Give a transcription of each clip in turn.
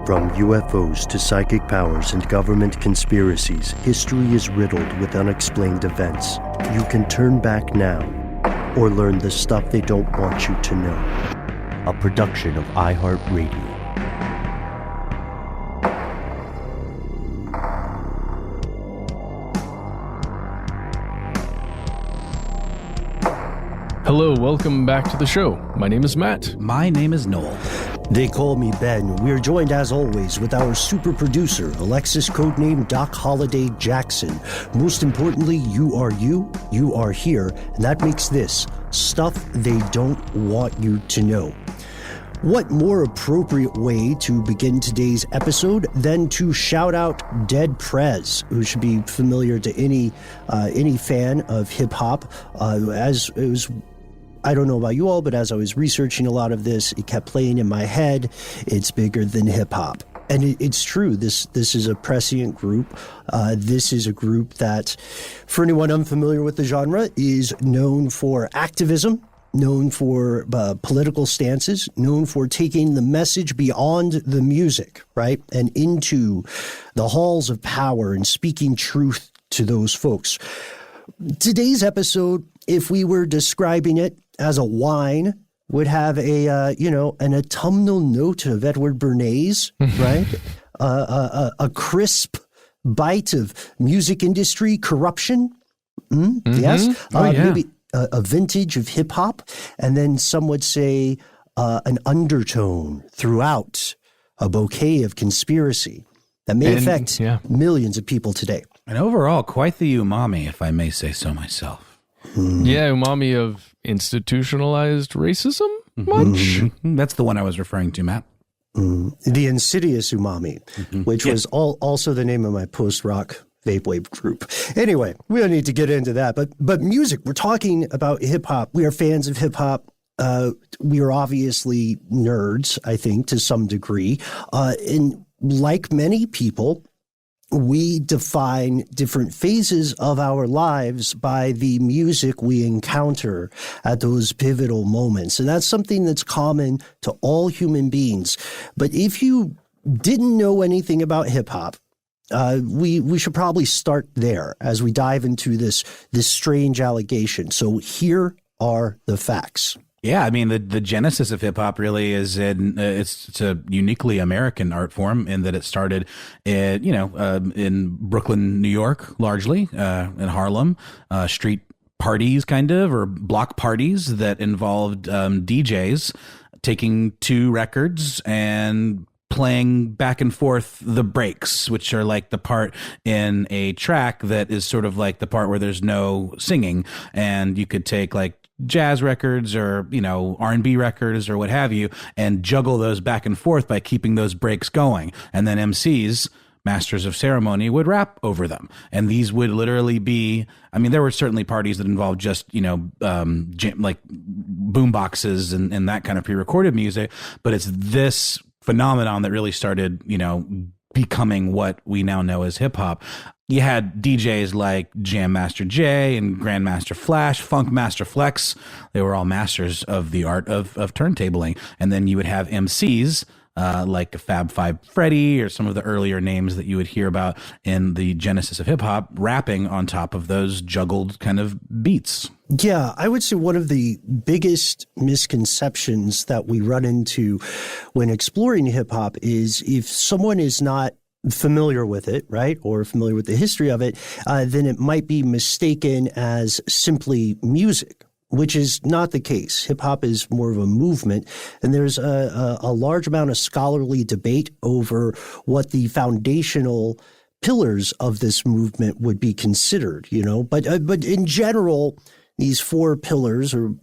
From UFOs to psychic powers and government conspiracies, history is riddled with unexplained events. You can turn back now or learn the stuff they don't want you to know. A production of iHeartRadio. Hello, welcome back to the show. My name is Matt. My name is Noel. They call me Ben. We are joined, as always, with our super producer, Alexis, codename Doc Holliday Jackson. Most importantly, you are here, and that makes this stuff they don't want you to know. What more appropriate way to begin today's episode than to shout out Dead Prez, who should be familiar to any fan of hip-hop, as it was. I don't know about you all, but as I was researching a lot of this, it kept playing in my head. It's bigger than hip-hop. And it's true. This is a prescient group. This is a group that, for anyone unfamiliar with the genre, is known for activism, known for political stances, known for taking the message beyond the music, right, and into the halls of power and speaking truth to those folks. Today's episode, if we were describing it as a wine, would have an autumnal note of Edward Bernays, right? A crisp bite of music industry corruption. Yes. Maybe a vintage of hip hop. And then some would say an undertone throughout, a bouquet of conspiracy that may affect millions of people today. And overall, quite the umami, if I may say so myself. Yeah, umami of institutionalized racism? Much? That's the one I was referring to, Matt. The insidious umami, which was also the name of my post-rock vaporwave group. Anyway, we don't need to get into that. But music, we're talking about hip-hop. We are fans of hip-hop. We are obviously nerds, I think, to some degree. And like many people, we define different phases of our lives by the music we encounter at those pivotal moments. And that's something that's common to all human beings. But if you didn't know anything about hip hop, we should probably start there as we dive into this strange allegation. So here are the facts. Yeah, I mean, the genesis of hip hop really is it's a uniquely American art form in that it started in Brooklyn, New York, largely in Harlem, street parties kind of, or block parties that involved DJs taking two records and playing back and forth the breaks, which are like the part in a track that is sort of like the part where there's no singing, and you could take like jazz records or, R&B records or what have you, and juggle those back and forth by keeping those breaks going. And then MCs, masters of ceremony, would rap over them. And these would literally be, there were certainly parties that involved just, like boom boxes and that kind of pre-recorded music. But it's this phenomenon that really started, becoming what we now know as hip hop. You had DJs like Jam Master Jay and Grandmaster Flash, Funk Master Flex. They were all masters of the art of turntabling. And then you would have MCs like Fab Five Freddy or some of the earlier names that you would hear about in the genesis of hip hop, rapping on top of those juggled kind of beats. Yeah, I would say one of the biggest misconceptions that we run into when exploring hip hop is if someone is not familiar with it, right, or familiar with the history of it, then it might be mistaken as simply music, which is not the case. Hip hop is more of a movement, and there's a large amount of scholarly debate over what the foundational pillars of this movement would be considered, But in general, these four pillars or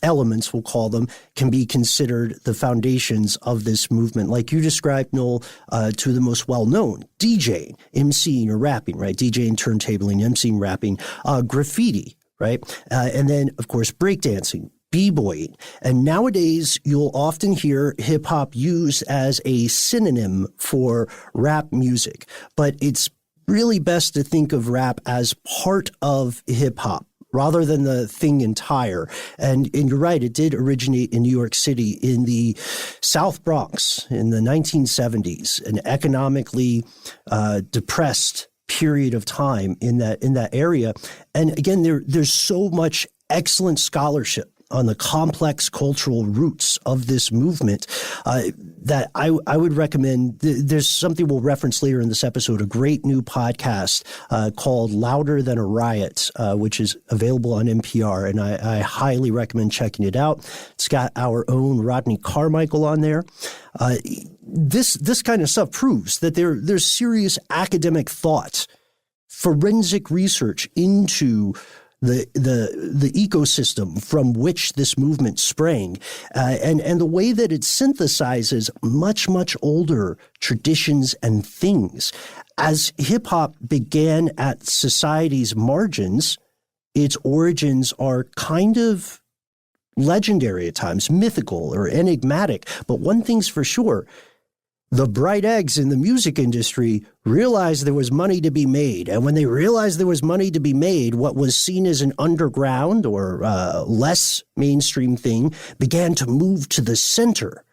elements, we'll call them, can be considered the foundations of this movement. Like you described, Noel, to the most well-known, DJing, MCing or rapping, right? DJing, turntabling, MCing, rapping, graffiti, right? And then, of course, breakdancing, b-boying. And nowadays, you'll often hear hip-hop used as a synonym for rap music. But it's really best to think of rap as part of hip-hop. rather than the thing entire. And you're right, it did originate in New York City in the South Bronx in the 1970s, an economically depressed period of time in that area. And again, there's so much excellent scholarship on the complex cultural roots of this movement that I would recommend. There's something we'll reference later in this episode, a great new podcast called Louder Than a Riot, which is available on NPR, and I highly recommend checking it out. It's got our own Rodney Carmichael on there. This kind of stuff proves that there's serious academic thought, forensic research into the ecosystem from which this movement sprang, and the way that it synthesizes much older traditions and things. As hip hop began at society's margins, its origins are kind of legendary at times, mythical or enigmatic. But one thing's for sure. The bright eggs in the music industry realized there was money to be made. And when they realized there was money to be made, what was seen as an underground or less mainstream thing began to move to the center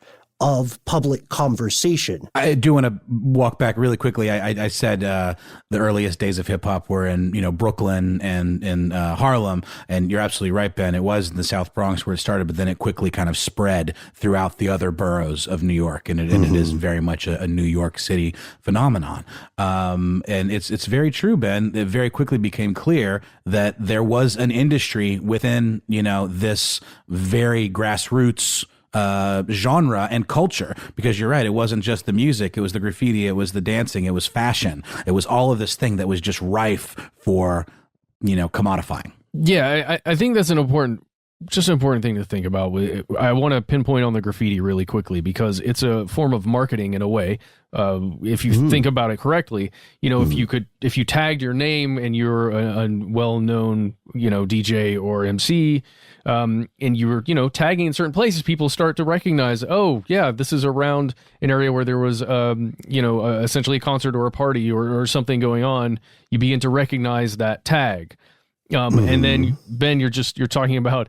of public conversation. I do want to walk back really quickly. I said the earliest days of hip hop were in Brooklyn and in Harlem, and you're absolutely right, Ben. It was in the South Bronx where it started, but then it quickly kind of spread throughout the other boroughs of New York, and it is very much a New York City phenomenon. And it's very true, Ben. It very quickly became clear that there was an industry within this very grassroots genre and culture, because you're right, it wasn't just the music, it was the graffiti, it was the dancing, it was fashion, it was all of this thing that was just rife for commodifying. I think that's an important thing to think about. I want to pinpoint on the graffiti really quickly because it's a form of marketing in a way. If you think about it correctly, if you tagged your name and you're a well-known, DJ or MC, and you were, tagging in certain places, people start to recognize, oh yeah, this is around an area where there was, essentially a concert or a party or something going on. You begin to recognize that tag. And then Ben, you're talking about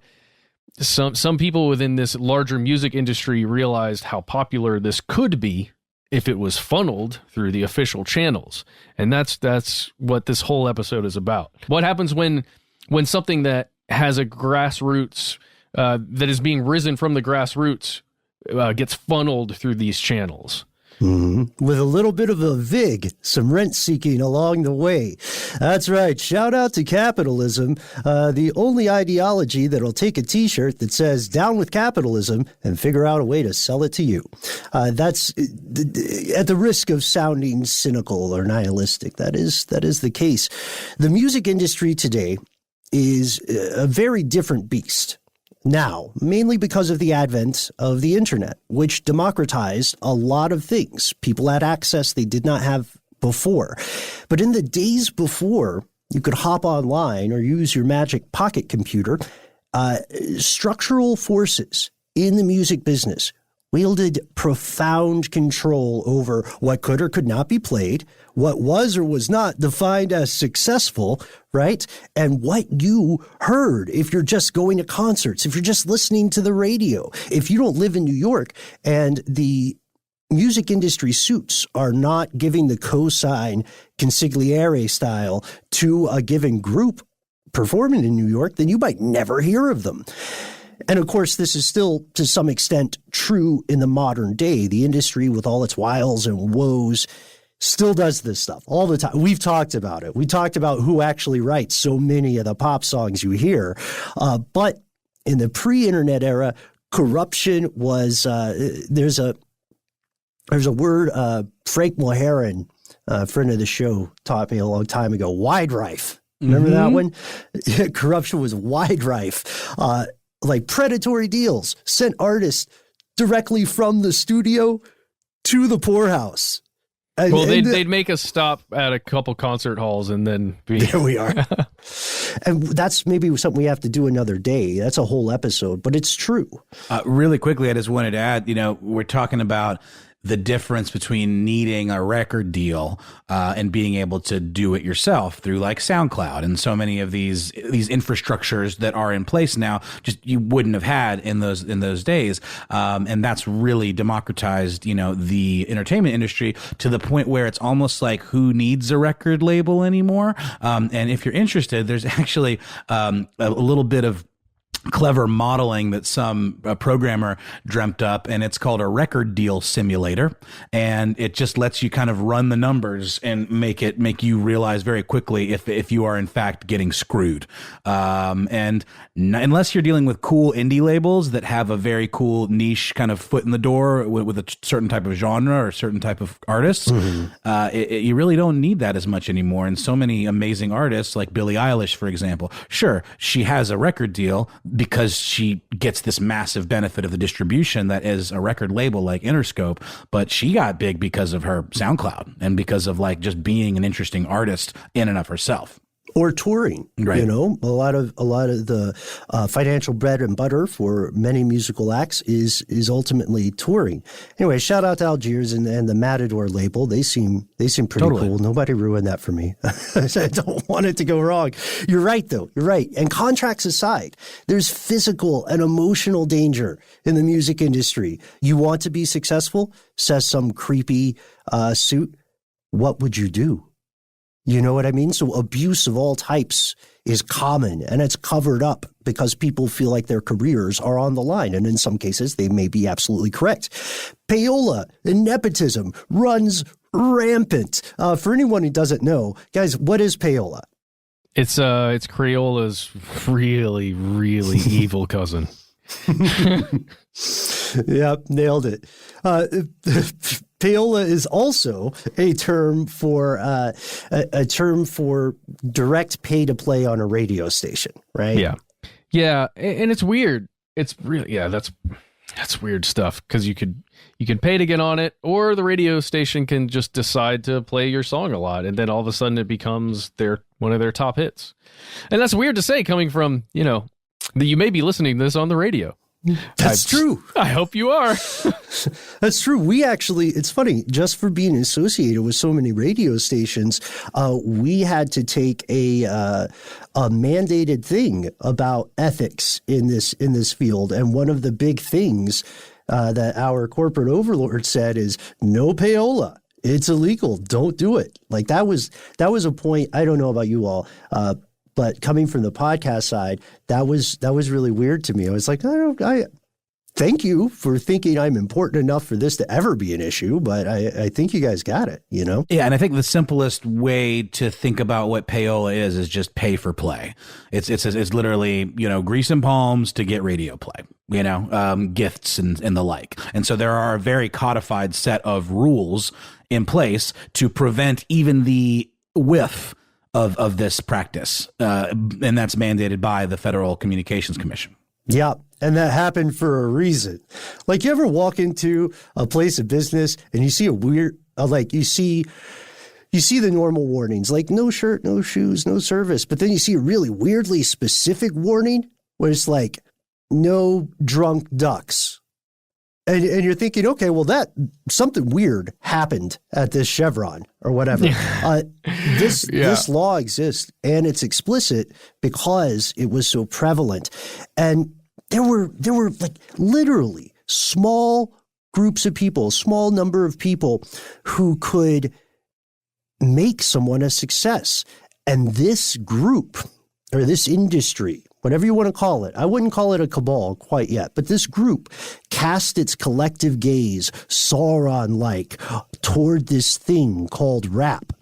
some people within this larger music industry realized how popular this could be if it was funneled through the official channels. And that's what this whole episode is about. What happens when something that has a grassroots, that is being risen from the grassroots, gets funneled through these channels? With a little bit of a vig, some rent seeking along the way. That's right. Shout out to capitalism, the only ideology that'll take a t-shirt that says down with capitalism and figure out a way to sell it to you. That's at the risk of sounding cynical or nihilistic. That is the case. The music industry today is a very different beast now, mainly because of the advent of the internet, which democratized a lot of things. People had access they did not have before. But in the days before you could hop online or use your magic pocket computer, structural forces in the music business wielded profound control over what could or could not be played, what was or was not defined as successful, right? And what you heard if you're just going to concerts, if you're just listening to the radio, if you don't live in New York and the music industry suits are not giving the cosign consigliere style to a given group performing in New York, then you might never hear of them. And of course, this is still to some extent true in the modern day. The industry, with all its wiles and woes, still does this stuff all the time. We've talked about it. We talked about who actually writes so many of the pop songs you hear. But in the pre-internet era, corruption was, there's a word, Frank Moharan, a friend of the show, taught me a long time ago, wide rife. Remember that one? Corruption was wide rife. Like predatory deals sent artists directly from the studio to the poorhouse. Well, they'd make us stop at a couple concert halls and then there we are. And that's maybe something we have to do another day. That's a whole episode, but it's true. Really quickly, I just wanted to add, we're talking about the difference between needing a record deal and being able to do it yourself through like SoundCloud and so many of these infrastructures that are in place now, just you wouldn't have had in those days. And that's really democratized, the entertainment industry to the point where it's almost like who needs a record label anymore? And if you're interested, there's actually a little bit of clever modeling that some programmer dreamt up, and it's called a record deal simulator, and it just lets you kind of run the numbers and make you realize very quickly if you are in fact getting screwed. Unless you're dealing with cool indie labels that have a very cool niche kind of foot in the door with a certain type of genre or certain type of artists, you really don't need that as much anymore. And so many amazing artists like Billie Eilish, for example, sure, she has a record deal because she gets this massive benefit of the distribution that is a record label like Interscope, but she got big because of her SoundCloud and because of like just being an interesting artist in and of herself. Or touring, right. A lot of the financial bread and butter for many musical acts is ultimately touring. Anyway, shout out to Algiers and the Matador label. They seem pretty cool. Nobody ruined that for me. I don't want it to go wrong. You're right, though. You're right. And contracts aside, there's physical and emotional danger in the music industry. You want to be successful, says some creepy suit. What would you do? You know what I mean? So abuse of all types is common, and it's covered up because people feel like their careers are on the line. And in some cases, they may be absolutely correct. Payola and nepotism runs rampant. For anyone who doesn't know, guys, what is payola? It's Crayola's really, really evil cousin. Yep, nailed it. Payola is also a term for direct pay to play on a radio station, right? Yeah, and it's weird. It's really that's weird stuff because you can pay to get on it, or the radio station can just decide to play your song a lot, and then all of a sudden it becomes one of their top hits. And that's weird to say coming from that you may be listening to this on the radio. That's true. I hope you are. That's true. We actually, it's funny, just for being associated with so many radio stations, we had to take a mandated thing about ethics in this field. And one of the big things that our corporate overlord said is no payola. It's illegal. Don't do it. Like that was a point. I don't know about you all, but coming from the podcast side, that was really weird to me. I was like, I thank you for thinking I'm important enough for this to ever be an issue, but I think you guys got it, Yeah, and I think the simplest way to think about what payola is just pay for play. It's literally, grease and palms to get radio play, gifts and the like. And so there are a very codified set of rules in place to prevent even the whiff of this practice, and that's mandated by the Federal Communications Commission. Yeah, and that happened for a reason. Like, you ever walk into a place of business and you see a weird, you see the normal warnings, like no shirt, no shoes, no service, but then you see a really weirdly specific warning where it's like no drunk ducks. And you're thinking, okay, well, that something weird happened at this Chevron or whatever. This law exists, and it's explicit because it was so prevalent. And there were like literally small groups of people, small number of people who could make someone a success. And this group or this industry, whatever you want to call it, I wouldn't call it a cabal quite yet, but this group cast its collective gaze, Sauron-like, toward this thing called rap.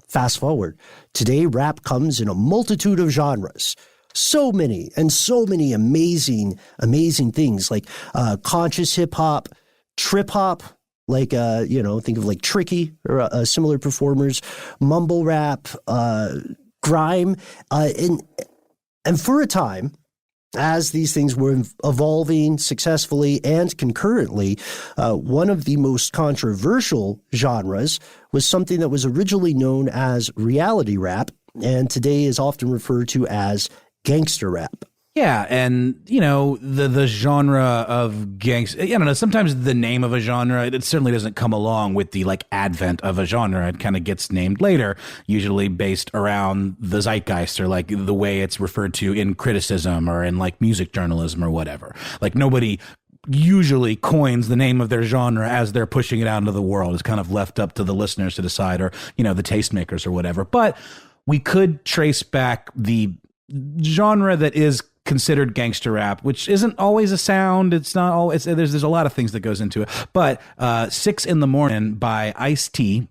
Fast forward. Today, rap comes in a multitude of genres. So many amazing, amazing things like conscious hip hop, trip hop, like, think of like Tricky or similar performers, mumble rap, grime, and for a time, as these things were evolving successfully and concurrently, one of the most controversial genres was something that was originally known as reality rap, and today is often referred to as gangster rap. Yeah, and the genre of gangster. I don't know. Sometimes the name of a genre, it certainly doesn't come along with the advent of a genre. It kind of gets named later, usually based around the zeitgeist or the way it's referred to in criticism or in music journalism or whatever. Nobody usually coins the name of their genre as they're pushing it out into the world. It's kind of left up to the listeners to decide, or the tastemakers or whatever. But we could trace back the genre that is considered gangster rap, which isn't always a sound. It's not always, there's a lot of things that goes into it. But 6 in the Morning by Ice-T,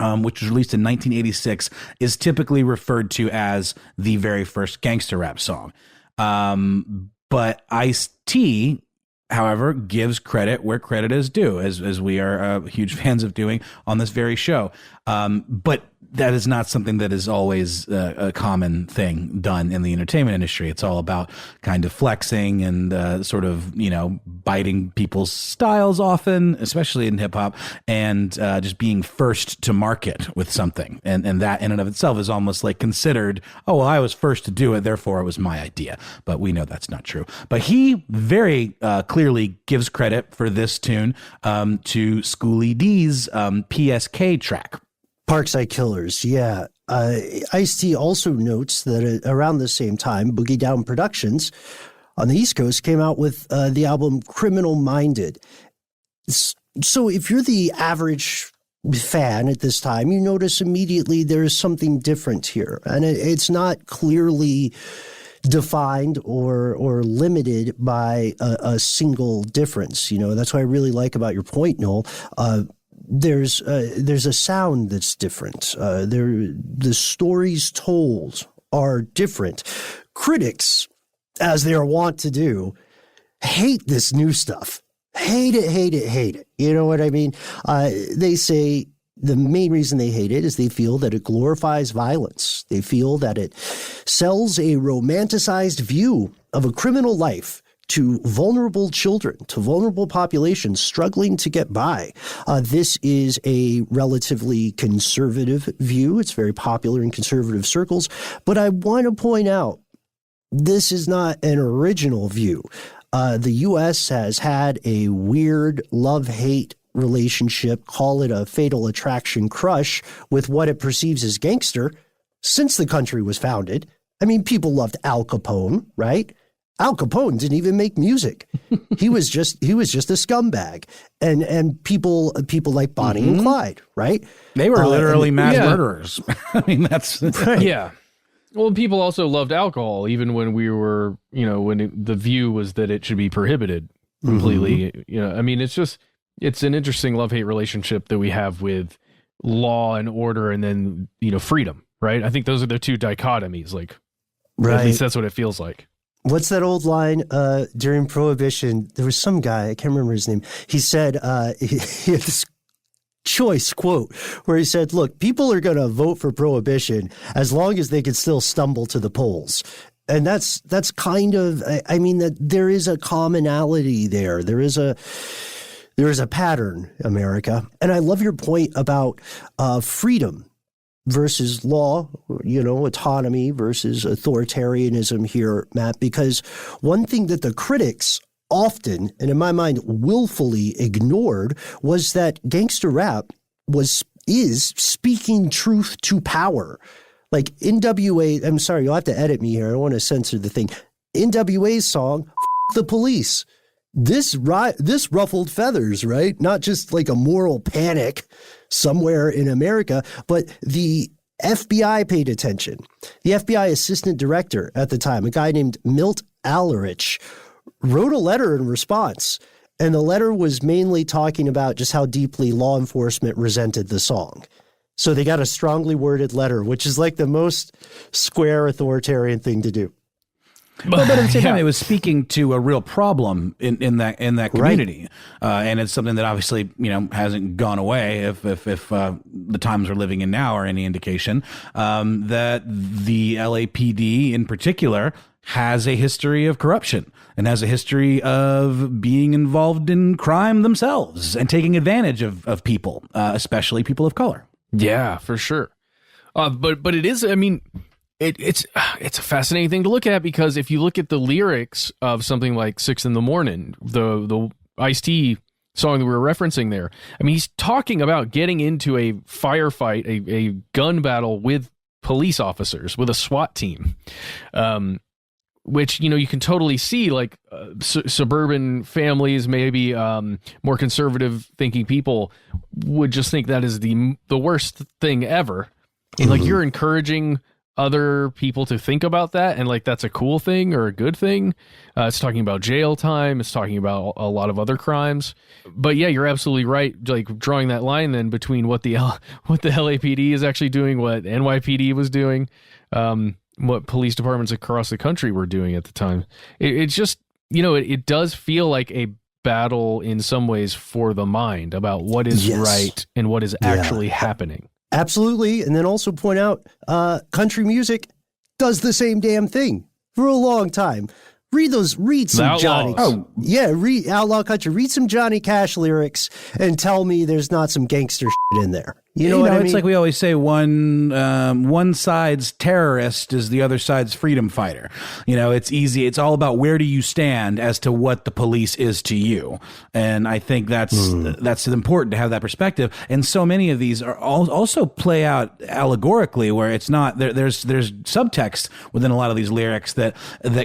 which was released in 1986, is typically referred to as the very first gangster rap song. But Ice-T, however, gives credit where credit is due, as we are huge fans of doing on this very show. But that is not something that is always a common thing done in the entertainment industry. It's all about kind of flexing and sort of, biting people's styles often, especially in hip hop, and just being first to market with something. And that in and of itself is almost considered, oh, well, I was first to do it, therefore it was my idea. But we know that's not true. But he very clearly gives credit for this tune to Schoolie D's PSK track. Parkside Killers, yeah. Ice-T also notes that around the same time, Boogie Down Productions on the East Coast came out with the album Criminal Minded. So if you're the average fan at this time, you notice immediately there's something different here. And it's not clearly defined or limited by a single difference. That's what I really like about your point, Noel. There's a sound that's different. The stories told are different. Critics, as they are wont to do, hate this new stuff. Hate it, hate it, hate it. You know what I mean? They say the main reason they hate it is they feel that it glorifies violence. They feel that it sells a romanticized view of a criminal life to vulnerable children, to vulnerable populations struggling to get by. This is a relatively conservative view. It's very popular in conservative circles. But I want to point out, this is not an original view. The U.S. has had a weird love-hate relationship, call it a fatal attraction crush, with what it perceives as gangster since the country was founded. I mean, people loved Al Capone, right? Al Capone didn't even make music. He was just a scumbag. And people like Bonnie and Clyde, right? They were literally mass murderers. I mean, that's right. Yeah. Well, people also loved alcohol, even when we were, the view was that it should be prohibited completely. Mm-hmm. I mean, it's an interesting love-hate relationship that we have with law and order, and then, freedom, right? I think those are the two dichotomies. Right. At least that's what it feels like. What's that old line during Prohibition? There was some guy, I can't remember his name. He said, he had this choice quote where he said, look, people are going to vote for Prohibition as long as they can still stumble to the polls. And that's kind of, I mean, that there is a commonality there. There is a pattern, America. And I love your point about freedom versus law, autonomy versus authoritarianism here, Matt, because one thing that the critics often, and in my mind willfully ignored, was that gangster rap is speaking truth to power. Like NWA, I'm sorry, you'll have to edit me here. I don't want to censor the thing. NWA's song, F the Police. This ruffled feathers, right? Not just like a moral panic somewhere in America, but the FBI paid attention. The FBI assistant director at the time, a guy named Milt Allerich, wrote a letter in response. And the letter was mainly talking about just how deeply law enforcement resented the song. So they got a strongly worded letter, which is like the most square authoritarian thing to do. But at the same time, it was speaking to a real problem in that community, right. And it's something that obviously hasn't gone away. If the times we're living in now are any indication, that the LAPD in particular has a history of corruption and has a history of being involved in crime themselves and taking advantage of people, especially people of color. Yeah, for sure. But it is, I mean, it's a fascinating thing to look at, because if you look at the lyrics of something like 6 in the Morning, the Ice-T song that we were referencing there, I mean, he's talking about getting into a firefight, a gun battle with police officers, with a SWAT team, which, you can totally see, like, suburban families, maybe more conservative thinking people would just think that is the worst thing ever. And like, you're encouraging other people to think about that, and like, that's a cool thing or a good thing. It's talking about jail time. It's talking about a lot of other crimes. But yeah, you're absolutely right. Like, drawing that line then between what the LAPD is actually doing, what NYPD was doing, what police departments across the country were doing at the time. It's just, it does feel like a battle in some ways for the mind about what is right and what is actually happening. Absolutely. And then also point out, country music does the same damn thing for a long time. Read some Johnny. Read Outlaw Country. Read some Johnny Cash lyrics and tell me there's not some gangster shit in there. You know what I mean? It's like we always say, one side's terrorist is the other side's freedom fighter. It's easy. It's all about where do you stand as to what the police is to you. And I think that's important to have that perspective. And so many of these are also play out allegorically, where it's not there's subtext within a lot of these lyrics that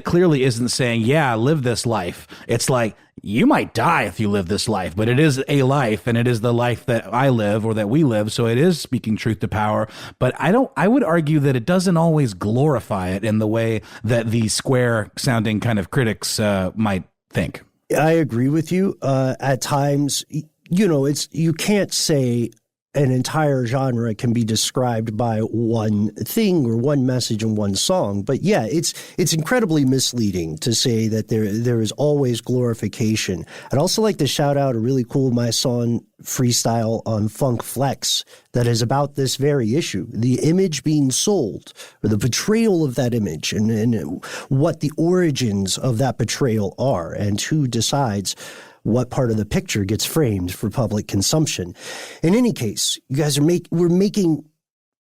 clearly isn't saying, yeah, live this life. It's like, you might die if you live this life, but it is a life, and it is the life that I live or that we live. So it is speaking truth to power. But I would argue that it doesn't always glorify it in the way that the square sounding kind of critics might think. I agree with you. At times, you can't say an entire genre can be described by one thing or one message in one song. But yeah, it's incredibly misleading to say that there is always glorification. I'd also like to shout out a really cool My Song freestyle on Funk Flex that is about this very issue, the image being sold, or the portrayal of that image, and what the origins of that portrayal are, and who decides what part of the picture gets framed for public consumption. In any case, you guys we're making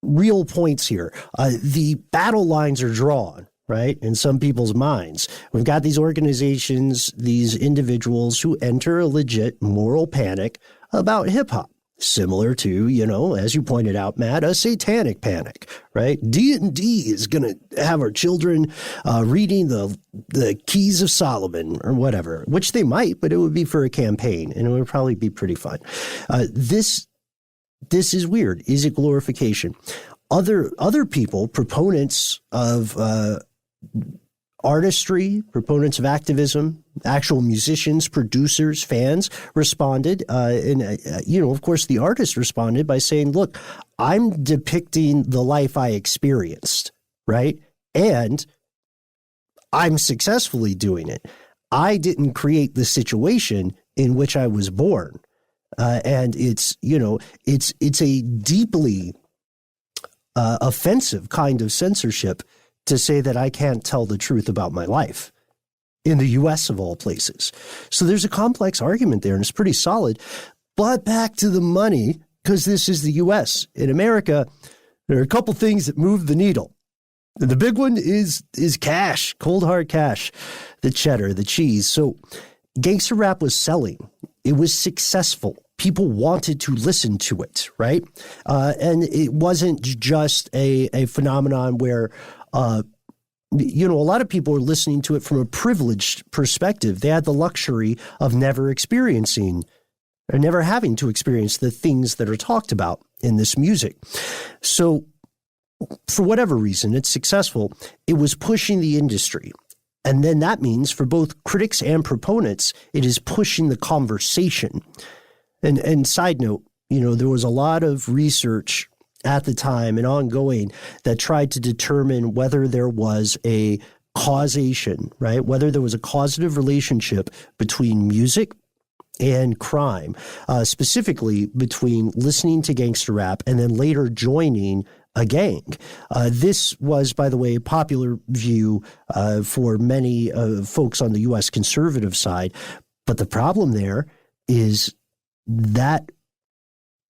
real points here. The battle lines are drawn, right, in some people's minds. We've got these organizations, these individuals who enter a legit moral panic about hip-hop. Similar to, as you pointed out, Matt, a satanic panic, right? D&D is going to have our children reading the Keys of Solomon or whatever, which they might, but it would be for a campaign, and it would probably be pretty fun. This is weird. Is it glorification? Other people, proponents of artistry, proponents of activism, actual musicians, producers, fans responded. Of course, the artist responded by saying, look, I'm depicting the life I experienced, right? And I'm successfully doing it. I didn't create the situation in which I was born. And it's a deeply offensive kind of censorship to say that I can't tell the truth about my life in the U.S. of all places. So there's a complex argument there, and it's pretty solid. But back to the money, because this is the U.S. In America, there are a couple things that move the needle. And the big one is cash, cold hard cash, the cheddar, the cheese. So gangster rap was selling. It was successful. People wanted to listen to it, right? And it wasn't just a phenomenon where a lot of people are listening to it from a privileged perspective. They had the luxury of never experiencing or never having to experience the things that are talked about in this music. So for whatever reason, it's successful. It was pushing the industry. And then that means for both critics and proponents, it is pushing the conversation. And side note, there was a lot of research at the time and ongoing that tried to determine whether there was a causation, right? Whether there was a causative relationship between music and crime, specifically between listening to gangster rap and then later joining a gang. This was, by the way, a popular view for many folks on the U.S. conservative side. But the problem there is that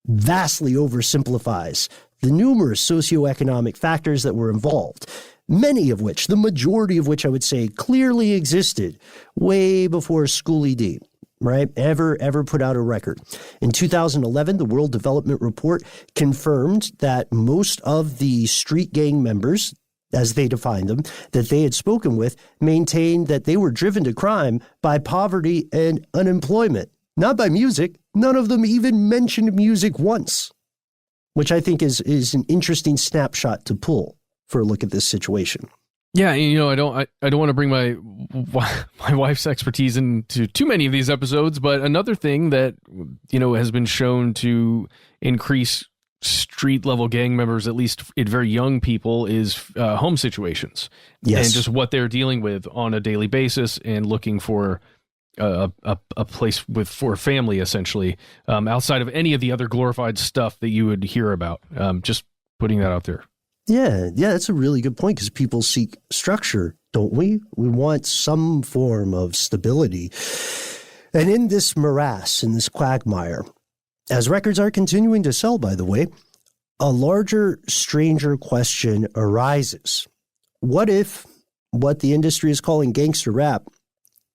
vastly oversimplifies the numerous socioeconomic factors that were involved. many of which, the majority of which I would say clearly existed way before Schoolie D, right, ever put out a record. In 2011, the World Development Report confirmed that most of the street gang members, as they defined them, that they had spoken with, maintained that they were driven to crime by poverty and unemployment, not by music. None of them even mentioned music once, which I think is an interesting snapshot to pull for a look at this situation. Yeah, you know, I don't want to bring my wife's expertise into too many of these episodes, but another thing that, you know, has been shown to increase street level gang members, at least in very young people, is home situations. Yes. And just what they're dealing with on a daily basis and looking for a place for family, essentially, outside of any of the other glorified stuff that you would hear about. Just putting that out there. Yeah, that's a really good point, because people seek structure, don't we? We want some form of stability. And in this morass, in this quagmire, as records are continuing to sell, by the way, a larger, stranger question arises. What if what the industry is calling gangster rap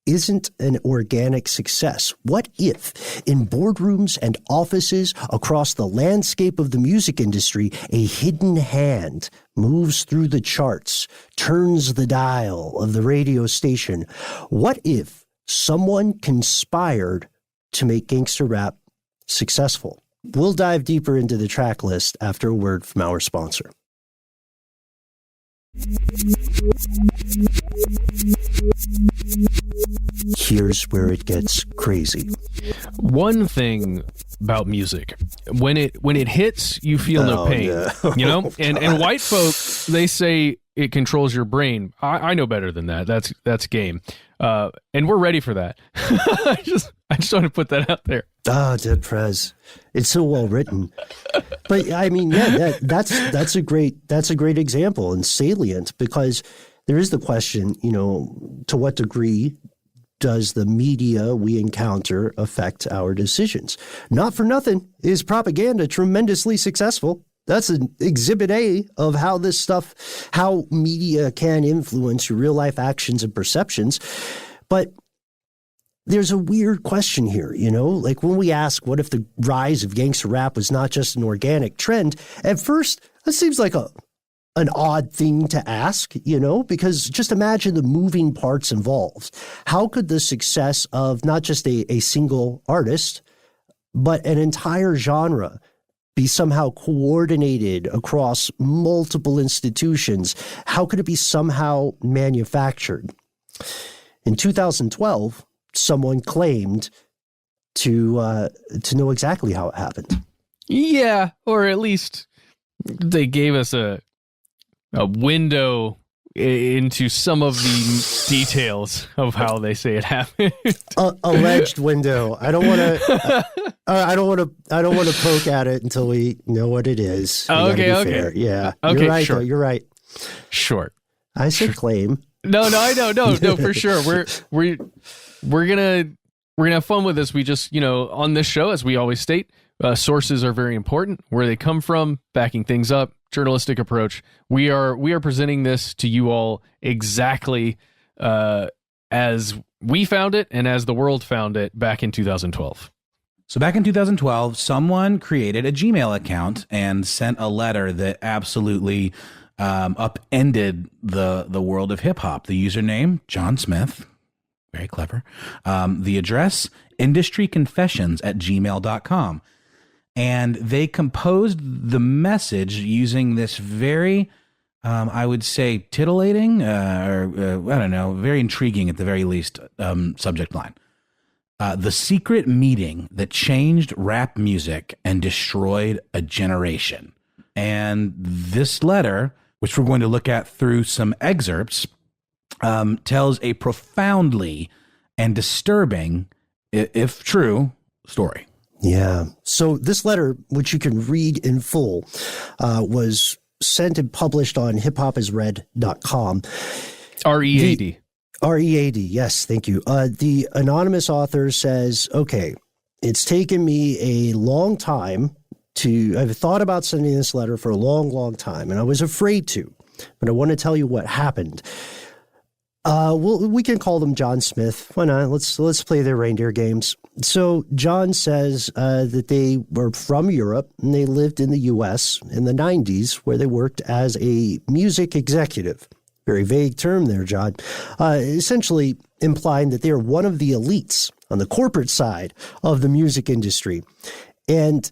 isn't an organic success? What if in boardrooms and offices across the landscape of the music industry, a hidden hand moves through the charts, turns the dial of the radio station? What if someone conspired to make gangster rap successful? We'll dive deeper into the track list after a word from our sponsor. Here's where it gets crazy. One thing about music, when it hits, you feel no pain. No. You know, and white folk, they say it controls your brain. I know better than that. That's game, and we're ready for that. I just want to put that out there. Oh, Dead Prez, it's so well written. But I mean, yeah, that's a great example and salient, because there is the question, you know, to what degree does the media we encounter affect our decisions? Not for nothing is propaganda tremendously successful. That's an exhibit A of how this stuff, how media can influence your real life actions and perceptions. But there's a weird question here, you know, like when we ask, what if the rise of gangster rap was not just an organic trend? At first, that seems like an odd thing to ask, you know, because just imagine the moving parts involved. How could the success of not just a single artist, but an entire genre be somehow coordinated across multiple institutions? How could it be somehow manufactured? In 2012, someone claimed to know exactly how it happened. Yeah, or at least they gave us a window into some of the details of how they say it happened. Alleged window. I don't want to poke at it until we know what it is. Okay. Fair. Yeah. Okay, you're right. sure. Though. You're right. Sure. I said claim. No, I know. No, for sure. We're gonna have fun with this. We just, you know, on this show, as we always state, sources are very important. Where they come from, backing things up, journalistic approach. We are presenting this to you all exactly as we found it and as the world found it back in 2012. So back in 2012, someone created a Gmail account and sent a letter that absolutely upended the world of hip hop. The username, John Smith. Very clever. The address, industryconfessions@gmail.com. And they composed the message using this very, I would say, titillating, I don't know, very intriguing at the very least, subject line. The secret meeting that changed rap music and destroyed a generation. And this letter, which we're going to look at through some excerpts, tells a profoundly and disturbing, if true, story. Yeah. So this letter, which you can read in full, was sent and published on hiphopisred.com. READ. READ. Yes. Thank you. The anonymous author says, okay, it's taken me a long time I've thought about sending this letter for a long, long time, and I was afraid to. but I want to tell you what happened. We can call them John Smith. Why not? Let's play their reindeer games. So John says that they were from Europe and they lived in the U.S. in the 90s, where they worked as a music executive. Very vague term there, John. Essentially implying that they are one of the elites on the corporate side of the music industry. And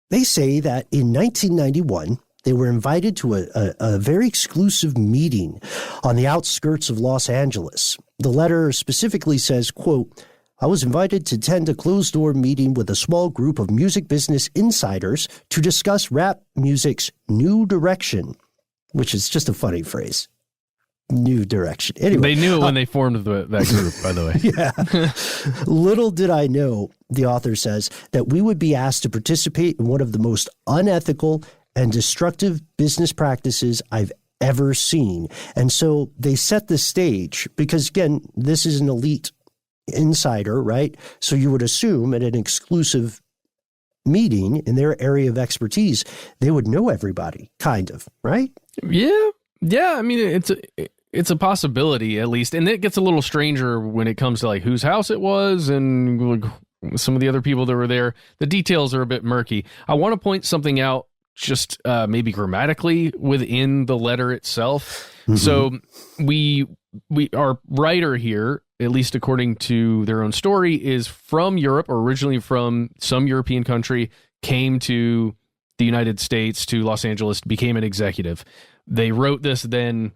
they say that in 1991, they were invited to a very exclusive meeting on the outskirts of Los Angeles. The letter specifically says, quote, I was invited to attend a closed-door meeting with a small group of music business insiders to discuss rap music's new direction, which is just a funny phrase. New direction. Anyway, they knew it when they formed that group, by the way. Yeah. Little did I know, the author says, that we would be asked to participate in one of the most unethical and destructive business practices I've ever seen. And so they set the stage because, again, this is an elite insider, right? So you would assume at an exclusive meeting in their area of expertise, they would know everybody, kind of, right? Yeah. Yeah. I mean, it's a possibility, at least. And it gets a little stranger when it comes to like whose house it was and some of the other people that were there. The details are a bit murky. I want to point something out just maybe grammatically within the letter itself. Mm-hmm. So our writer here, at least according to their own story, is from Europe, or originally from some European country, came to the United States, to Los Angeles, became an executive. They wrote this then,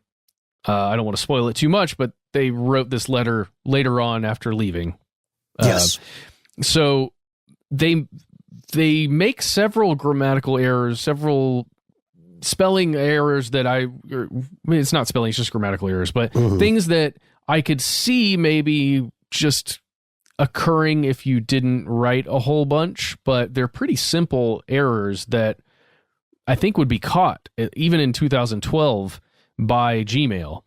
I don't want to spoil it too much, but they wrote this letter later on after leaving. Yes. So they make several grammatical errors, several spelling errors that it's not spelling, it's just grammatical errors, but things that I could see maybe just occurring if you didn't write a whole bunch, but they're pretty simple errors that I think would be caught even in 2012 by Gmail.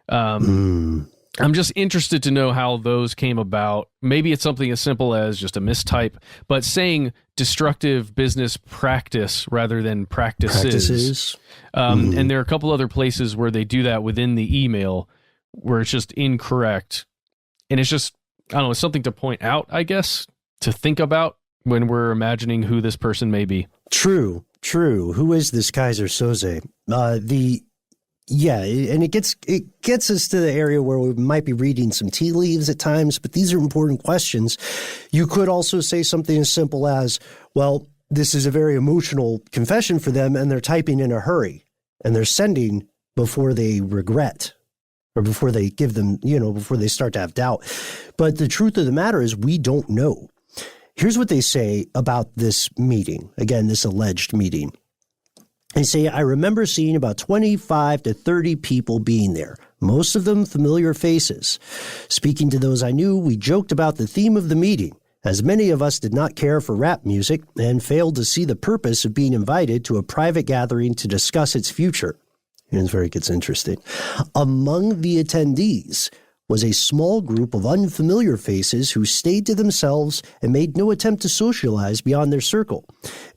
I'm just interested to know how those came about. Maybe it's something as simple as just a mistype, but saying destructive business practice rather than practices. And there are a couple other places where they do that within the email where it's just incorrect. And it's just, I don't know, it's something to point out, I guess, to think about when we're imagining who this person may be. True. Who is this Kaiser Soze? Yeah, and it gets us to the area where we might be reading some tea leaves at times, but these are important questions. You could also say something as simple as, well, this is a very emotional confession for them, and they're typing in a hurry, and they're sending before they regret, or before they give them, before they start to have doubt. But the truth of the matter is we don't know. Here's what they say about this meeting. Again, this alleged meeting. They say, I remember seeing about 25 to 30 people being there, most of them familiar faces. Speaking to those I knew, we joked about the theme of the meeting, as many of us did not care for rap music and failed to see the purpose of being invited to a private gathering to discuss its future. Here's where it gets interesting. Among the attendees was a small group of unfamiliar faces who stayed to themselves and made no attempt to socialize beyond their circle.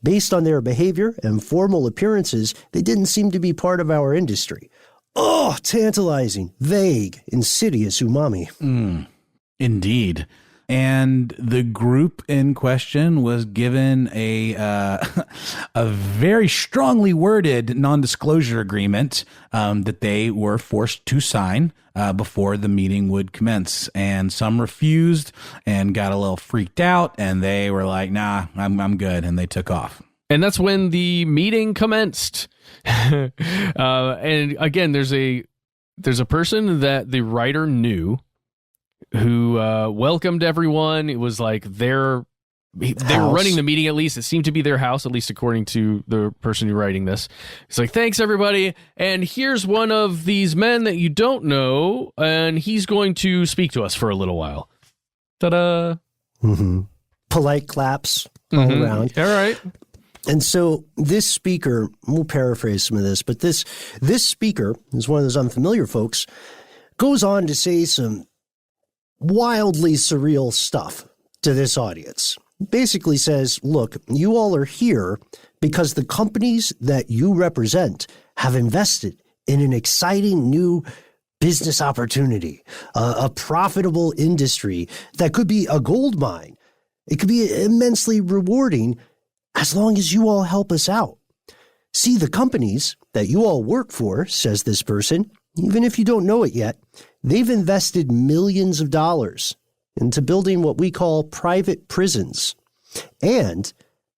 Based on their behavior and formal appearances, they didn't seem to be part of our industry. Oh, tantalizing, vague, insidious umami. Indeed. And the group in question was given a very strongly worded non-disclosure agreement that they were forced to sign before the meeting would commence. And some refused and got a little freaked out, and they were like, nah, I'm good. And they took off. And that's when the meeting commenced. And again, there's a person that the writer knew who welcomed everyone. It was like they were running the meeting, at least. It seemed to be their house, at least according to the person who's writing this. It's like, thanks, everybody. And here's one of these men that you don't know, and he's going to speak to us for a little while. Ta-da. Polite claps all around. All right. And so this speaker, we'll paraphrase some of this, but this speaker is one of those unfamiliar folks, goes on to say some wildly surreal stuff to this audience. Basically says, look, you all are here because the companies that you represent have invested in an exciting new business opportunity, a profitable industry that could be a gold mine. It could be immensely rewarding as long as you all help us out. See, the companies that you all work for, says this person, even if you don't know it yet, they've invested millions of dollars into building what we call private prisons. And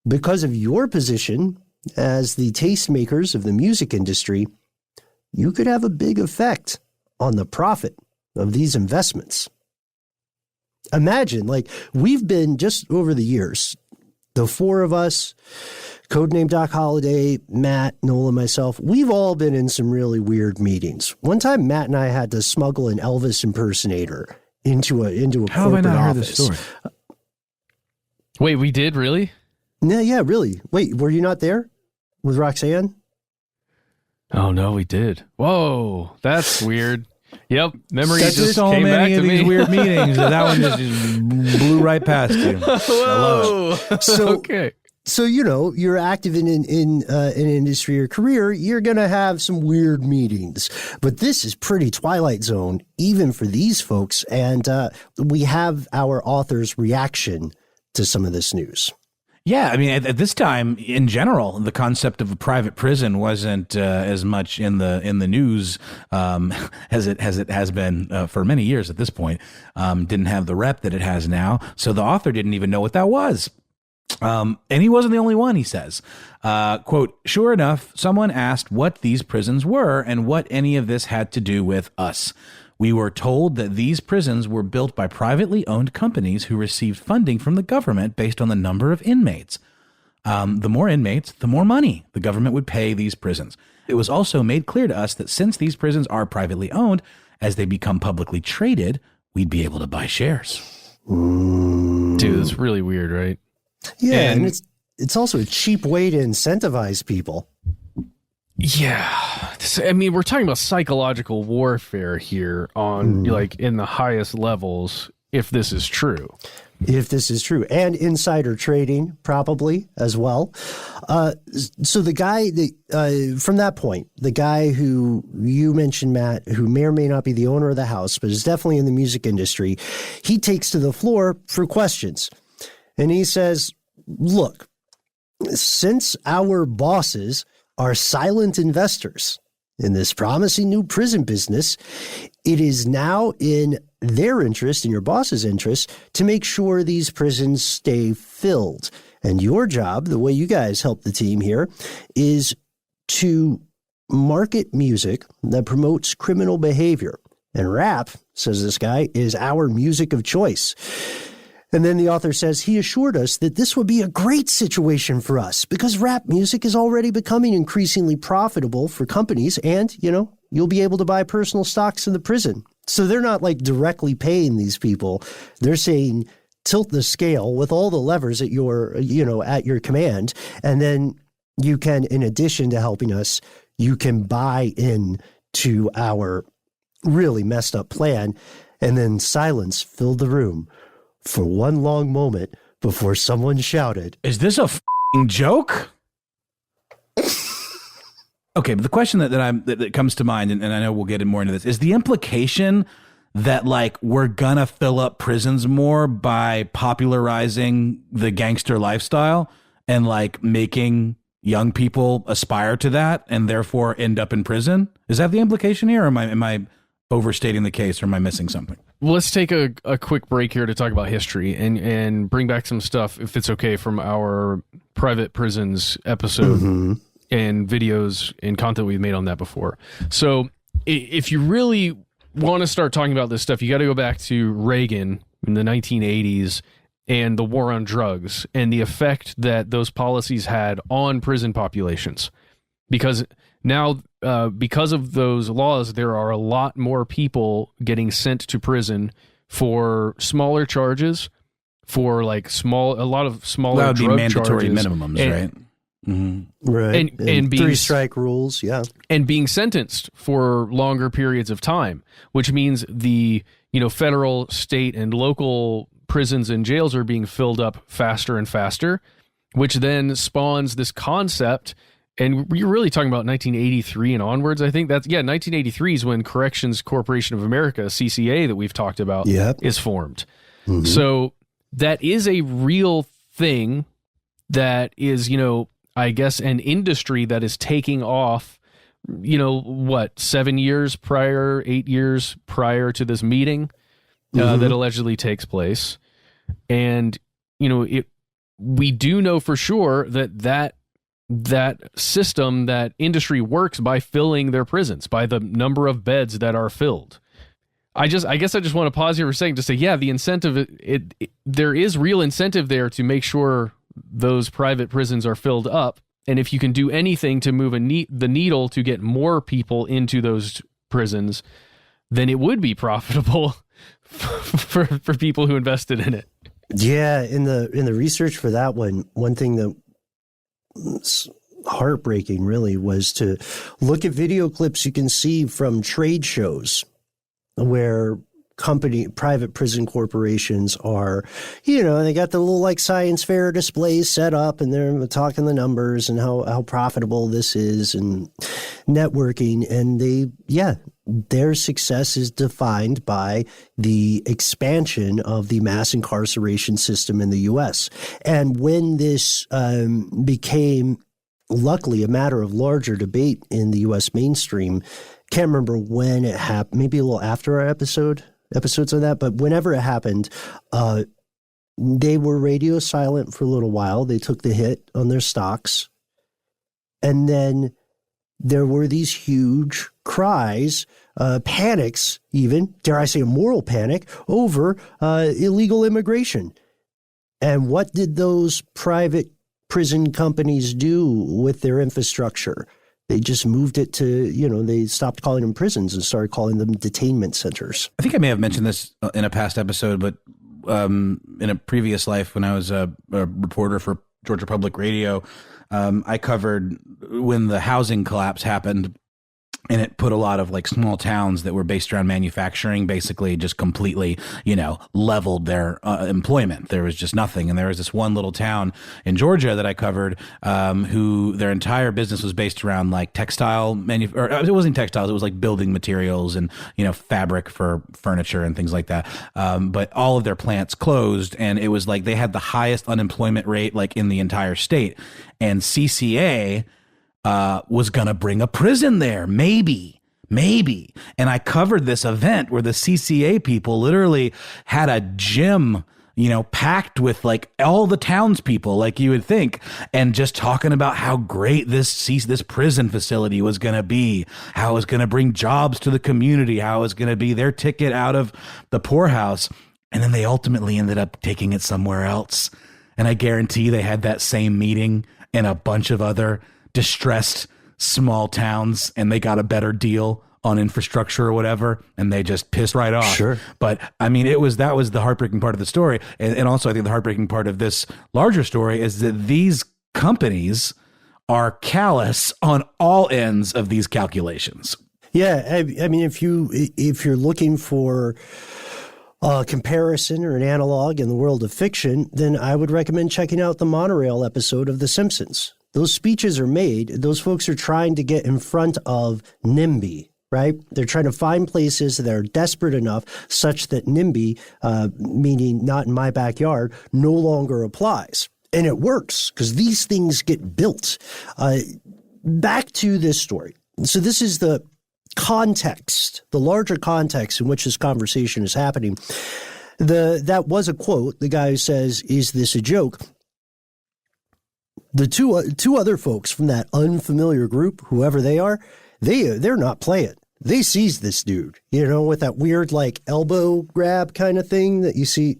because of your position as the tastemakers of the music industry, you could have a big effect on the profit of these investments. Imagine, like, we've been just over the years, the four of us, codename Doc Holliday, Matt, Noel, and myself, we've all been in some really weird meetings. One time, Matt and I had to smuggle an Elvis impersonator into a How have I corporate not heard office. this story? Wait, we did really? Yeah, really. Wait, were you not there with Roxanne? Oh no, we did. Whoa, that's weird. Yep, memory That's just so came back many to of these me. weird meetings. That one just blew right past you. Whoa. So- Okay. So, you know, you're active in an industry or career, you're going to have some weird meetings. But this is pretty Twilight Zone, even for these folks. And we have our author's reaction to some of this news. Yeah, I mean, at this time, in general, the concept of a private prison wasn't as much in the news as it has been for many years. At this point, didn't have the rep that it has now. So the author didn't even know what that was. And he wasn't the only one, he says. Quote, sure enough, someone asked what these prisons were and what any of this had to do with us. We were told that these prisons were built by privately owned companies who received funding from the government based on the number of inmates. The more inmates, the more money the government would pay these prisons. It was also made clear to us that since these prisons are privately owned, as they become publicly traded, we'd be able to buy shares. Dude, it's really weird, right? Yeah, And- and it's also a cheap way to incentivize people. Yeah. I mean, we're talking about psychological warfare here on like in the highest levels, if this is true. If this is true, and insider trading probably as well. So the guy from that point, the guy who you mentioned, Matt, who may or may not be the owner of the house, but is definitely in the music industry, he takes to the floor for questions. And he says, look, since our bosses are silent investors in this promising new prison business, it is now in their interest, in your boss's interest, to make sure these prisons stay filled. And your job, the way you guys help the team here, is to market music that promotes criminal behavior. And rap, says this guy, is our music of choice. And then the author says he assured us that this would be a great situation for us because rap music is already becoming increasingly profitable for companies and, you know, you'll be able to buy personal stocks in the prison. So they're not like directly paying these people. They're saying tilt the scale with all the levers at your, at your command. And then you can, in addition to helping us, you can buy in to our really messed up plan. And then silence filled the room for one long moment before someone shouted, Is this a f***ing joke? Okay, but the question that comes to mind, and I know we'll get more into this, is the implication that like we're gonna fill up prisons more by popularizing the gangster lifestyle and like making young people aspire to that and therefore end up in prison? Is that the implication here, or am I overstating the case, or am I missing something? Well, let's take a quick break here to talk about history and bring back some stuff, if it's okay, from our private prisons episode and videos and content we've made on that before. So if you really want to start talking about this stuff, you got to go back to Reagan in the 1980s and the war on drugs and the effect that those policies had on prison populations. Because now, because of those laws, there are a lot more people getting sent to prison for smaller charges, for like a lot of smaller That would be drug mandatory charges, minimums, and, right? Mm-hmm. right? And being 3 strike rules, yeah. and being sentenced for longer periods of time, which means the federal, state, and local prisons and jails are being filled up faster and faster, which then spawns this concept And you're really talking about 1983 and onwards. I think 1983 is when Corrections Corporation of America, CCA, that we've talked about, is formed. Mm-hmm. So that is a real thing that is, I guess, an industry that is taking off, 8 years prior to this meeting that allegedly takes place. And, we do know for sure that system, that industry works by filling their prisons, by the number of beds that are filled. I guess I just want to pause here for a second to say, the incentive, there is real incentive there to make sure those private prisons are filled up. And if you can do anything to move the needle to get more people into those prisons, then it would be profitable for people who invested in it. Yeah, in the research for that one thing that was heartbreaking really was to look at video clips you can see from trade shows where private prison corporations are, they got the little like science fair displays set up and they're talking the numbers and how profitable this is and networking. And their success is defined by the expansion of the mass incarceration system in the U.S. And when this became, luckily, a matter of larger debate in the U.S. mainstream, can't remember when it happened, maybe a little after our episodes of that, but whenever it happened, they were radio silent for a little while. They took the hit on their stocks. And then there were these huge cries, panics even, dare I say a moral panic, over illegal immigration. And what did those private prison companies do with their infrastructure? They just moved it to, they stopped calling them prisons and started calling them detainment centers. I think I may have mentioned this in a past episode, but in a previous life when I was a reporter for Georgia Public Radio, I covered when the housing collapse happened. And it put a lot of like small towns that were based around manufacturing, basically just completely, leveled their employment. There was just nothing. And there was this one little town in Georgia that I covered, who their entire business was based around like textile or it wasn't textiles. It was like building materials and, fabric for furniture and things like that. But all of their plants closed, and it was like they had the highest unemployment rate like in the entire state. And CCA was going to bring a prison there. Maybe. And I covered this event where the CCA people literally had a gym, packed with like all the townspeople, like you would think, and just talking about how great this prison facility was going to be, how it was going to bring jobs to the community, how it was going to be their ticket out of the poorhouse. And then they ultimately ended up taking it somewhere else. And I guarantee they had that same meeting in a bunch of other distressed small towns, and they got a better deal on infrastructure or whatever, and they just pissed right off. Sure. But I mean, that was the heartbreaking part of the story. And also I think the heartbreaking part of this larger story is that these companies are callous on all ends of these calculations. Yeah. I mean, if you're looking for a comparison or an analog in the world of fiction, then I would recommend checking out the monorail episode of The Simpsons. Those speeches are made. Those folks are trying to get in front of NIMBY, right? They're trying to find places that are desperate enough such that NIMBY, meaning not in my backyard, no longer applies. And it works because these things get built. Back to this story. So this is the context, the larger context in which this conversation is happening. That was a quote. The guy who says, "Is this a joke?" The two other folks from that unfamiliar group, whoever they are, they're not playing. They seized this dude, with that weird like elbow grab kind of thing that you see,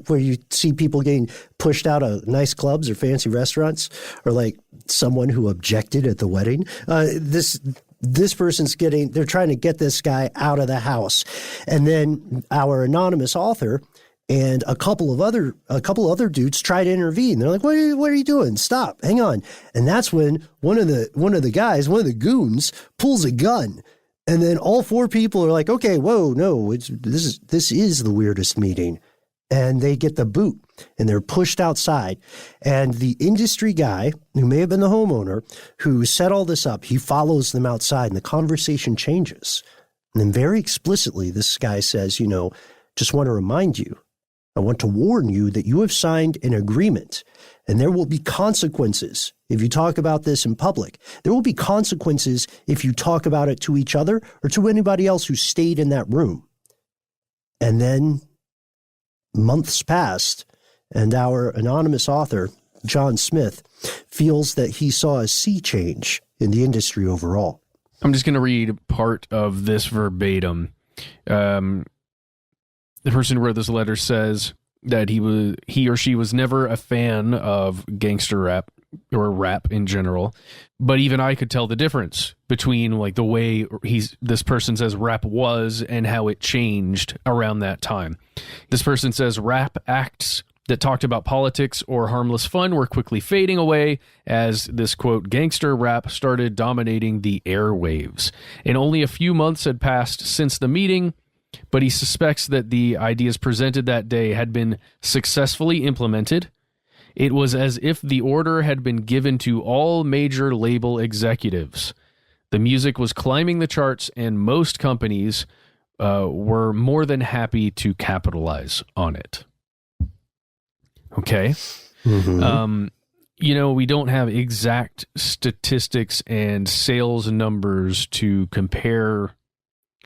where you see people getting pushed out of nice clubs or fancy restaurants, or like someone who objected at the wedding. This person's they're trying to get this guy out of the house, and then our anonymous author and a couple of other dudes try to intervene. They're like, what are you doing? Stop, hang on. And that's when one of the guys, one of the goons, pulls a gun. And then all four people are like, okay, whoa, no, this is the weirdest meeting. and they get the boot and they're pushed outside. And the industry guy, who may have been the homeowner, who set all this up, he follows them outside and the conversation changes. And then very explicitly, this guy says, just want to remind you, I want to warn you that you have signed an agreement and there will be consequences if you talk about this in public. There will be consequences if you talk about it to each other or to anybody else who stayed in that room. And then months passed, and our anonymous author, John Smith, feels that he saw a sea change in the industry overall. I'm just going to read part of this verbatim. The person who wrote this letter says that he or she was never a fan of gangster rap or rap in general, but even I could tell the difference between like the way this person says rap was and how it changed around that time. This person says rap acts that talked about politics or harmless fun were quickly fading away as this, quote, gangster rap started dominating the airwaves. And only a few months had passed since the meeting, but he suspects that the ideas presented that day had been successfully implemented. It was as if the order had been given to all major label executives. The music was climbing the charts, and most companies were more than happy to capitalize on it. Okay. Mm-hmm. We don't have exact statistics and sales numbers to compare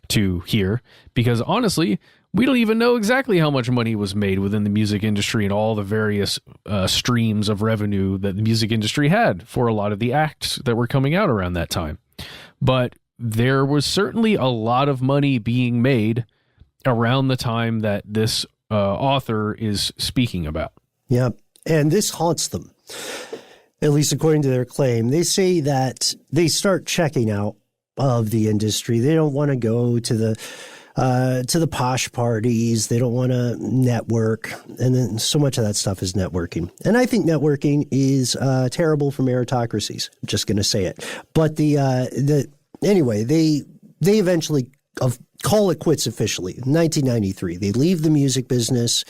to here because honestly, we don't even know exactly how much money was made within the music industry and all the various streams of revenue that the music industry had for a lot of the acts that were coming out around that time. But there was certainly a lot of money being made around the time that this author is speaking about. Yeah, and this haunts them, at least according to their claim. They say that they start checking out of the industry. They don't want to go to the posh parties. They don't want to network. And then so much of that stuff is networking. And I think networking is terrible for meritocracies. I'm just going to say it. But anyway, they eventually call it quits officially. In 1993, they leave the music business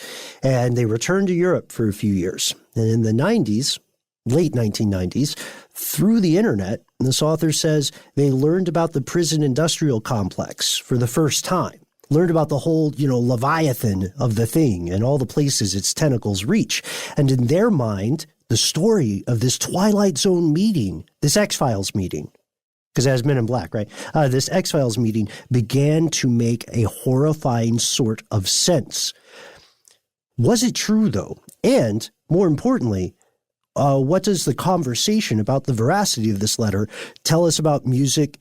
and they return to Europe for a few years. And in the 90s, late 1990s, through the internet, this author says they learned about the prison industrial complex for the first time. Learned about the whole, Leviathan of the thing and all the places its tentacles reach. And in their mind, the story of this Twilight Zone meeting, this X-Files meeting, because it has Men in Black, right? This X-Files meeting began to make a horrifying sort of sense. Was it true, though? And more importantly, what does the conversation about the veracity of this letter tell us about music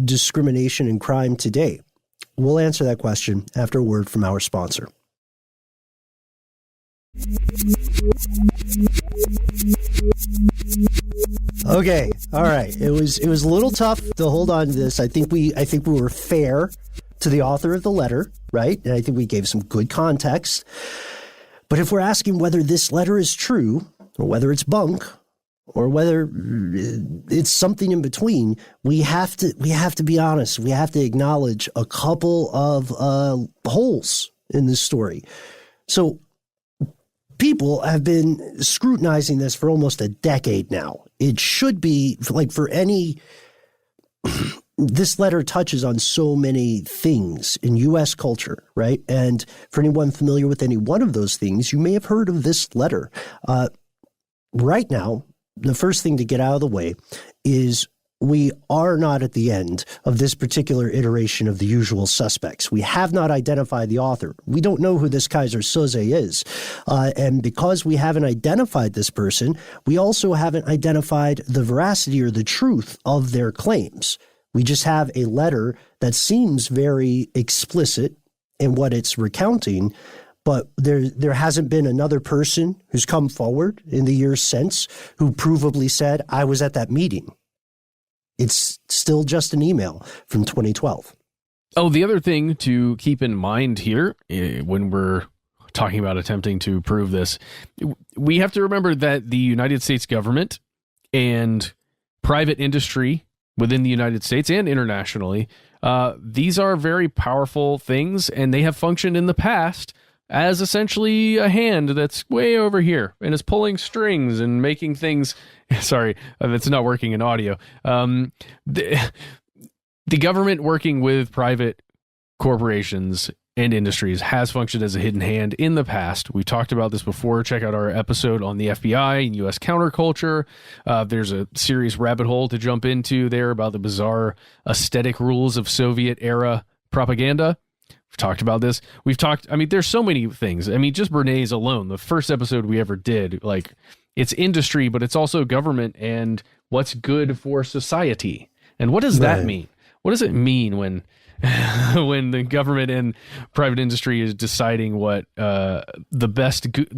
discrimination and crime today? We'll answer that question after a word from our sponsor. Okay, all right. It was a little tough to hold on to this. I think we were fair to the author of the letter, right? And I think we gave some good context. But if we're asking whether this letter is true, or whether it's bunk, or whether it's something in between, we have to be honest. We have to acknowledge a couple of holes in this story. So people have been scrutinizing this for almost a decade now. It should be like for any. This letter touches on so many things in U.S. culture, right? And for anyone familiar with any one of those things, you may have heard of this letter. Right now, the first thing to get out of the way is we are not at the end of this particular iteration of the usual suspects. We have not identified the author. We don't know who this Kaiser Soze is. And because we haven't identified this person, we also haven't identified the veracity or the truth of their claims. We just have a letter that seems very explicit in what it's recounting, but there hasn't been another person who's come forward in the years since who provably said, I was at that meeting. It's still just an email from 2012. Oh, the other thing to keep in mind here when we're talking about attempting to prove this, we have to remember that the United States government and private industry within the United States and internationally, these are very powerful things, and they have functioned in the past as essentially a hand that's way over here and is pulling strings and making things. Sorry, it's not working in audio. The government working with private corporations and industries has functioned as a hidden hand in the past. We talked about this before. Check out our episode on the FBI and U.S. counterculture. There's a serious rabbit hole to jump into there about the bizarre aesthetic rules of Soviet-era propaganda. We've talked about this. There's so many things. Just Bernays alone, the first episode we ever did, like, it's industry, but it's also government and what's good for society. And what does that mean? What does it mean when when the government and private industry is deciding what the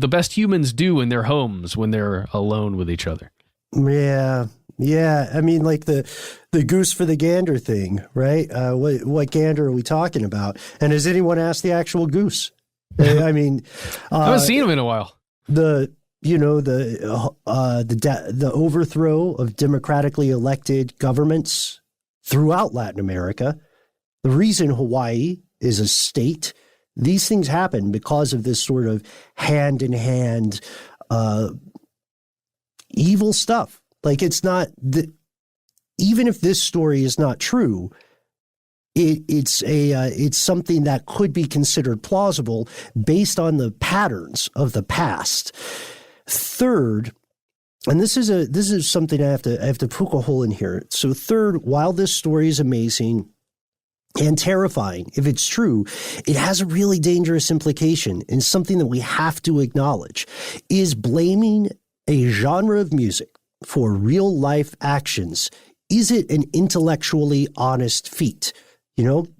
best humans do in their homes when they're alone with each other? Yeah. Like the goose for the gander thing, right? What gander are we talking about? And has anyone asked the actual goose? I haven't seen him in a while. The overthrow of democratically elected governments throughout Latin America. The reason Hawaii is a state, these things happen because of this sort of hand-in-hand evil stuff. Like, it's not even if this story is not true, it's something that could be considered plausible based on the patterns of the past. Third, and this is something I have to poke a hole in here. So third, while this story is amazing and terrifying, if it's true, it has a really dangerous implication, and something that we have to acknowledge is blaming a genre of music for real life actions. Is it an intellectually honest feat?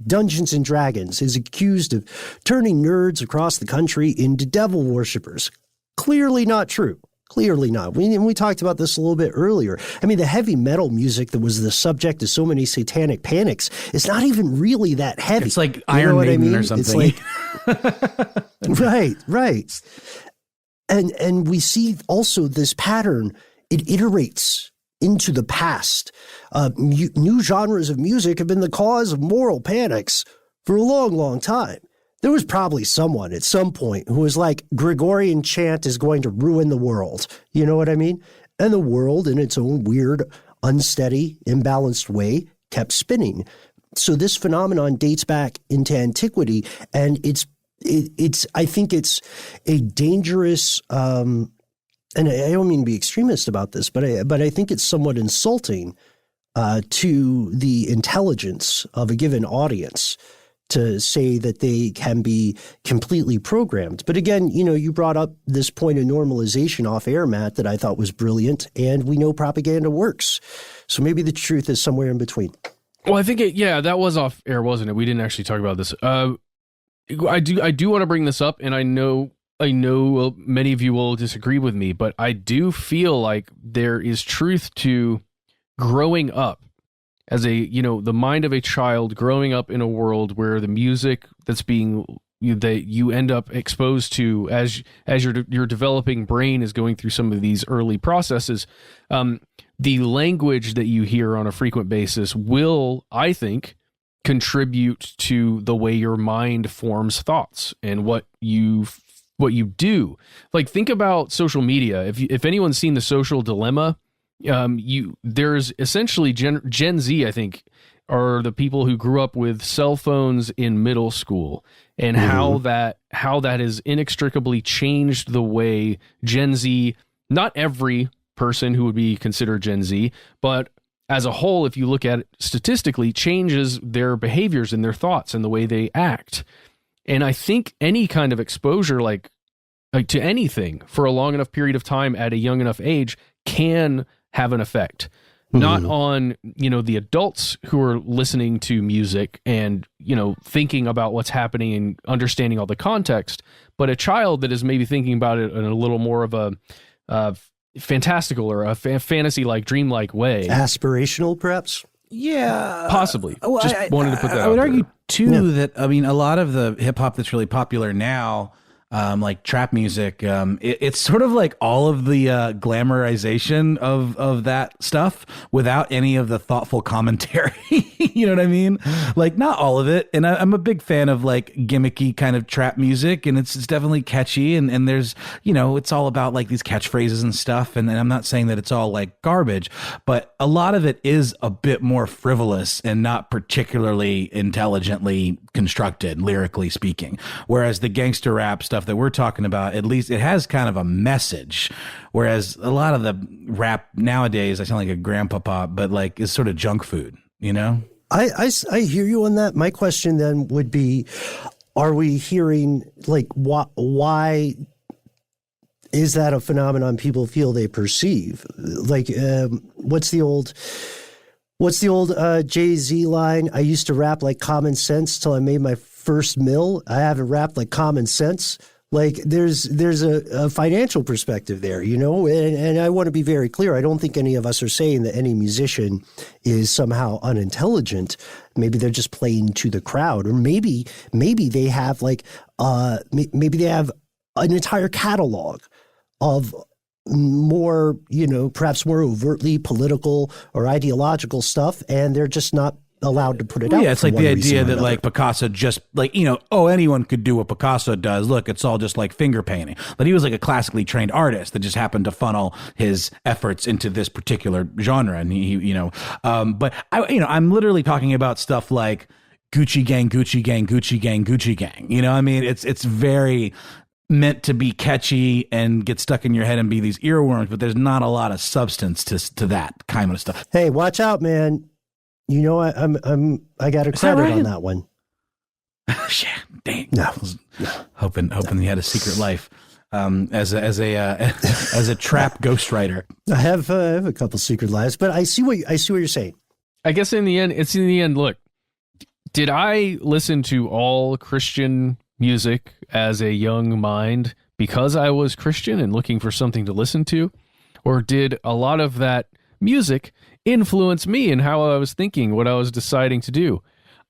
Dungeons and Dragons is accused of turning nerds across the country into devil worshippers. Clearly not true. Clearly not. We talked about this a little bit earlier. The heavy metal music that was the subject of so many satanic panics is not even really that heavy. It's like Iron Maiden or something. It's like, right. And we see also this pattern. It iterates into the past. New genres of music have been the cause of moral panics for a long, long time. There was probably someone at some point who was like, Gregorian chant is going to ruin the world. You know what I mean? And the world, in its own weird, unsteady, imbalanced way, kept spinning. So this phenomenon dates back into antiquity, and I think it's a dangerous, and I don't mean to be extremist about this, but I think it's somewhat insulting to the intelligence of a given audience to say that they can be completely programmed. But again, you brought up this point of normalization off air, Matt, that I thought was brilliant, and we know propaganda works. So maybe the truth is somewhere in between. Well, I think that was off air, wasn't it? We didn't actually talk about this. I do want to bring this up, and I know many of you will disagree with me, but I do feel like there is truth to growing up as the mind of a child growing up in a world where the music that's that you end up exposed to as your developing brain is going through some of these early processes, the language that you hear on a frequent basis will, I think, contribute to the way your mind forms thoughts and what you do. Like, think about social media. If anyone's seen The Social Dilemma, there's essentially Gen Z, I think, are the people who grew up with cell phones in middle school, and how that has inextricably changed the way Gen Z, not every person who would be considered Gen Z, but as a whole, if you look at it statistically, changes their behaviors and their thoughts and the way they act. And I think any kind of exposure like to anything for a long enough period of time at a young enough age can have an effect, not on, the adults who are listening to music and, thinking about what's happening and understanding all the context, but a child that is maybe thinking about it in a little more of a fantastical or a fantasy-like, dreamlike way. Aspirational, perhaps? Yeah. Possibly. Well, Just wanted to put that out I would argue, there. too, that, a lot of the hip-hop that's really popular now, like trap music. It's sort of like all of the glamorization of that stuff without any of the thoughtful commentary. You know what I mean? Like, not all of it. And I'm a big fan of like gimmicky kind of trap music, and it's definitely catchy. And there's, you know, it's all about like these catchphrases and stuff. And I'm not saying that it's all like garbage, but a lot of it is a bit more frivolous and not particularly intelligently constructed, lyrically speaking. Whereas the gangster rap stuff that we're talking about, at least it has kind of a message. Whereas a lot of the rap nowadays, I sound like a grandpapa, but like is sort of junk food, you know? I hear you on that. My question then would be, are we hearing, like, why is that a phenomenon people feel they perceive? Like, what's the old Jay-Z line? I used to rap like common sense till I made my first mill. I haven't rapped like common sense. Like, there's a financial perspective there, you know, and I want to be very clear. I don't think any of us are saying that any musician is somehow unintelligent. Maybe they're just playing to the crowd, or maybe they have like maybe they have an entire catalog of more, you know, perhaps more overtly political or ideological stuff, and they're just not allowed to put it out. Yeah, it's like the idea that like Picasso just like, you know, anyone could do what Picasso does. Look, it's all just like finger painting. But he was like a classically trained artist that just happened to funnel his efforts into this particular genre. And he you know, but I'm literally talking about stuff like Gucci Gang, Gucci Gang, Gucci Gang, Gucci Gang. You know, I mean, it's very meant to be catchy and get stuck in your head and be these earworms, but there's not a lot of substance to that kind of stuff. Hey, watch out, man. You know, I got a credit on that one. Shit, dang. No. Hoping he had a secret life as a trap ghostwriter. I have a couple secret lives, but I see what you're saying. I guess in the end, look, did I listen to all Christian music as a young mind because I was Christian and looking for something to listen to? Or did a lot of that music influence me in how I was thinking, what I was deciding to do?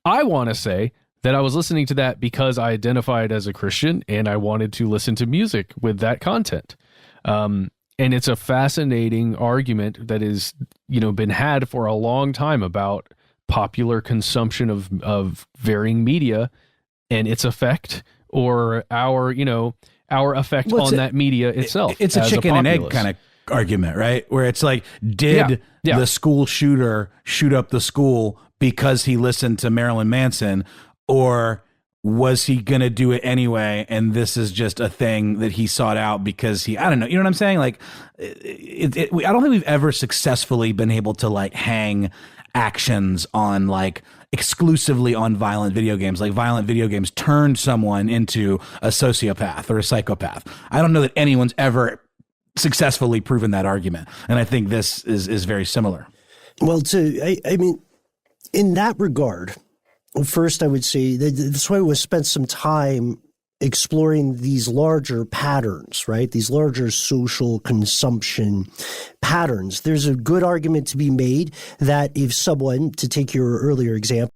I want to say that I was listening to that because I identified as a Christian and I wanted to listen to music with that content. And it's a fascinating argument that is, you know, been had for a long time about popular consumption of varying media and its effect, or our effect on that media itself. It's a chicken and egg kind of argument, right? Where it's like, did the school shooter shoot up the school because he listened to Marilyn Manson, or was he going to do it anyway? And this is just a thing that he sought out because I don't know. You know what I'm saying? Like, I don't think we've ever successfully been able to like hang actions on like exclusively on violent video games. Like, violent video games turned someone into a sociopath or a psychopath. I don't know that anyone's ever successfully proven that argument. And I think this is very similar. Well, I mean, in that regard, first I would say that that's why we spent some time exploring these larger patterns, right? These larger social consumption patterns. There's a good argument to be made that if someone, to take your earlier example,